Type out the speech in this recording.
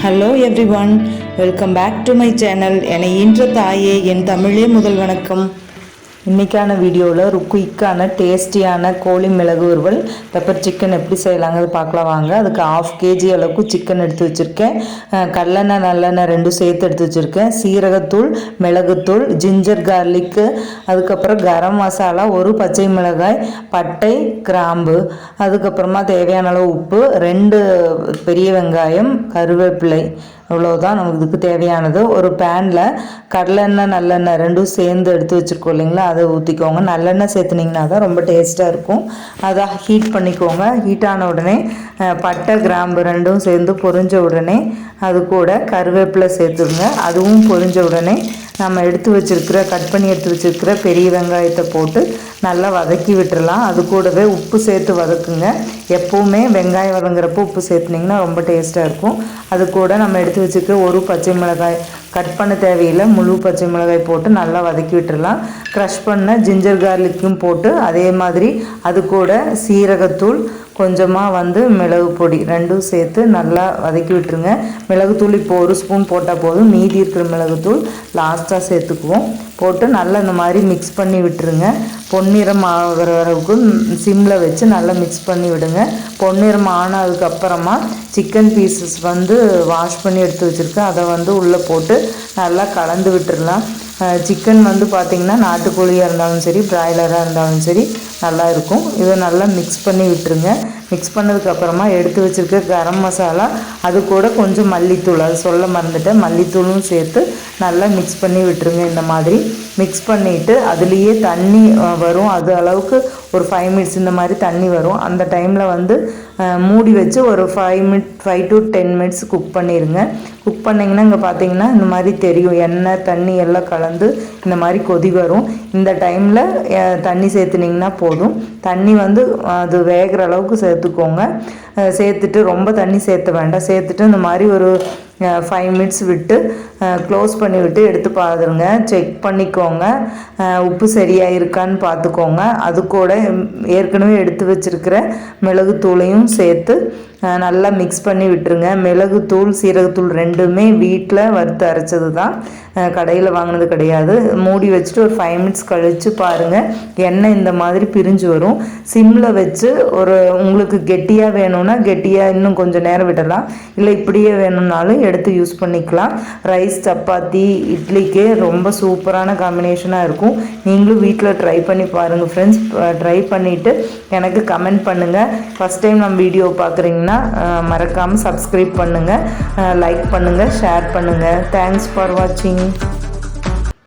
Hello everyone, welcome back to my channel. என்னை ஈன்ற தாயே, என் தமிழே முதல் வணக்கம். இன்றைக்கான வீடியோவில் ஒரு குயிக்கான டேஸ்டியான கோழி மிளகு வறுவல் பெப்பர் சிக்கன் எப்படி செய்யலாங்கிறது பார்க்கலாம் வாங்க. அதுக்கு 1/2 kg அளவுக்கு சிக்கன் எடுத்து வச்சுருக்கேன். கடலெண்ணெய் நல்லெண்ணெய் ரெண்டும் சேர்த்து எடுத்து வச்சுருக்கேன். சீரகத்தூள், மிளகுத்தூள், ஜிஞ்சர் கார்லிக்கு, அதுக்கப்புறம் கரம் மசாலா, ஒரு பச்சை மிளகாய், பட்டை, கிராம்பு, அதுக்கப்புறமா தேவையான அளவு உப்பு, 2 பெரிய வெங்காயம், கருவேப்பிலை, இவ்வளோதான் நமக்கு இதுக்கு தேவையானது. ஒரு பேனில் கடலெண்ணெய் நல்லெண்ணெய் ரெண்டும் சேர்ந்து எடுத்து வச்சுருக்கோம் இல்லைங்களா, அதை ஊற்றிக்கோங்க. நல்லெண்ணெய் சேர்த்துனிங்கன்னா தான் ரொம்ப டேஸ்ட்டாக இருக்கும். அதை ஹீட் பண்ணிக்கோங்க. ஹீட் ஆன உடனே பட்டை, கிராம்பு ரெண்டும் சேர்ந்து பொரிஞ்ச உடனே அது கூட கருவேப்பிலை சேர்த்துருங்க. அதுவும் பொரிஞ்ச உடனே நம்ம கட் பண்ணி எடுத்து வச்சுருக்கிற பெரிய வெங்காயத்தை போட்டு நல்லா வதக்கி விட்டுறலாம். அது கூடவே உப்பு சேர்த்து வதக்குங்க. எப்போவுமே வெங்காயம் வதங்குறப்போ உப்பு சேர்த்துனிங்கன்னா ரொம்ப டேஸ்ட்டாக இருக்கும். அது கூட நம்ம எடுத்து வச்சுருக்கிற ஒரு பச்சை மிளகாய், கட் பண்ண தேவையில்லை, முழு பச்சை மிளகாய் போட்டு நல்லா வதக்கி விட்டுடலாம். க்ரஷ் பண்ண ஜிஞ்சர் கார்லிக்கும் போட்டு அதே மாதிரி அது கூட சீரகத்தூள், கொஞ்சமாக மிளகு பொடி ரெண்டும் சேர்த்து நல்லா வதக்கி விட்டுருங்க. மிளகுத்தூள் இப்போ 1 ஸ்பூன் போட்டால் போதும். மீதி இருக்கிற மிளகுத்தூள் லாஸ்ட்டாக சேர்த்துக்குவோம். போட்டு நல்லா இந்த மாதிரி மிக்ஸ் பண்ணி விட்டுருங்க. பொன்னிறம் ஆகிற அளவுக்கு சிம்மில் வச்சு நல்லா மிக்ஸ் பண்ணி விடுங்க. பொன்னிறம் ஆனதுக்கப்புறமா சிக்கன் பீசஸ் வாஷ் பண்ணி எடுத்து வச்சுருக்கேன். அதை உள்ளே போட்டு நல்லா கலந்து விட்டுடலாம். சிக்கன் பார்த்திங்கன்னா நாட்டுக்கோழியாக இருந்தாலும் சரி, பிராய்லராக இருந்தாலும் சரி நல்லா இருக்கும். இதை நல்லா மிக்ஸ் பண்ணி விட்டுருங்க. மிக்ஸ் பண்ணதுக்கப்புறமா எடுத்து வச்சுருக்க கரம் மசாலா, அது கூட கொஞ்சம் மல்லித்தூள், அது சொல்ல மறந்துட்டேன், மல்லித்தூளும் சேர்த்து நல்லா மிக்ஸ் பண்ணி விட்டுருங்க. இந்த மாதிரி மிக்ஸ் பண்ணிவிட்டு அதுலேயே தண்ணி வரும். அது அளவுக்கு ஒரு 5 மினிட்ஸ் இந்த மாதிரி தண்ணி வரும். அந்த டைமில் மூடி வச்சு ஒரு 5 to 10 மினிட்ஸ் குக் பண்ணிடுங்க. குக் பண்ணிங்கன்னா இங்கே பார்த்தீங்கன்னா இந்த மாதிரி தெரியும், எண்ணெய் தண்ணி எல்லாம் கலந்து இந்த மாதிரி கொதி வரும். இந்த டைமில் தண்ணி சேர்த்துனிங்கன்னா போதும். தண்ணி அது வேகிற அளவுக்கு சேர்த்துக்கோங்க. சேர்த்துட்டு ரொம்ப தண்ணி சேர்த்த வேண்டாம். சேர்த்துட்டு இந்த மாதிரி ஒரு 5 மினிட்ஸ் விட்டு க்ளோஸ் பண்ணி விட்டு எடுத்து பாருங்க. செக் பண்ணிக்கோங்க, உப்பு சரியாக இருக்கான்னு பார்த்துக்கோங்க. அது கூட ஏற்கனவே எடுத்து வச்சுருக்கிற மிளகுத்தூளையும் சேர்த்து நல்லா மிக்ஸ் பண்ணி விட்டுருங்க. மிளகுத்தூள், சீரகத்தூள் ரெண்டுமே வீட்டில் வறுத்து அரைச்சது தான், கடையில் வாங்கினது கிடையாது. மூடி வச்சுட்டு ஒரு 5 மினிட்ஸ் கழித்து பாருங்கள், எண்ணெய் இந்த மாதிரி பிரிஞ்சு வரும். சிம்மில் வச்சு உங்களுக்கு கெட்டியாக வேணும்னா கெட்டியாக இன்னும் கொஞ்சம் நேரம் விடலாம். இல்லை இப்படியே வேணும்னாலும் எடுத்து யூஸ் பண்ணிக்கலாம். ரைஸ், சப்பாத்தி, இட்லிக்கு ரொம்ப சூப்பரான காம்பினேஷனாக இருக்கும். நீங்களும் வீட்டில் ட்ரை பண்ணி பாருங்கள் ஃப்ரெண்ட்ஸ். ட்ரை பண்ணிவிட்டு எனக்கு கமெண்ட் பண்ணுங்கள். ஃபஸ்ட் டைம் நம்ம வீடியோ பார்க்குறீங்கன்னா மறக்காமல் சப்ஸ்கிரைப் பண்ணுங்கள், லைக் பண்ணுங்கள், ஷேர் பண்ணுங்கள். தேங்க்ஸ் ஃபார் வாட்சிங்.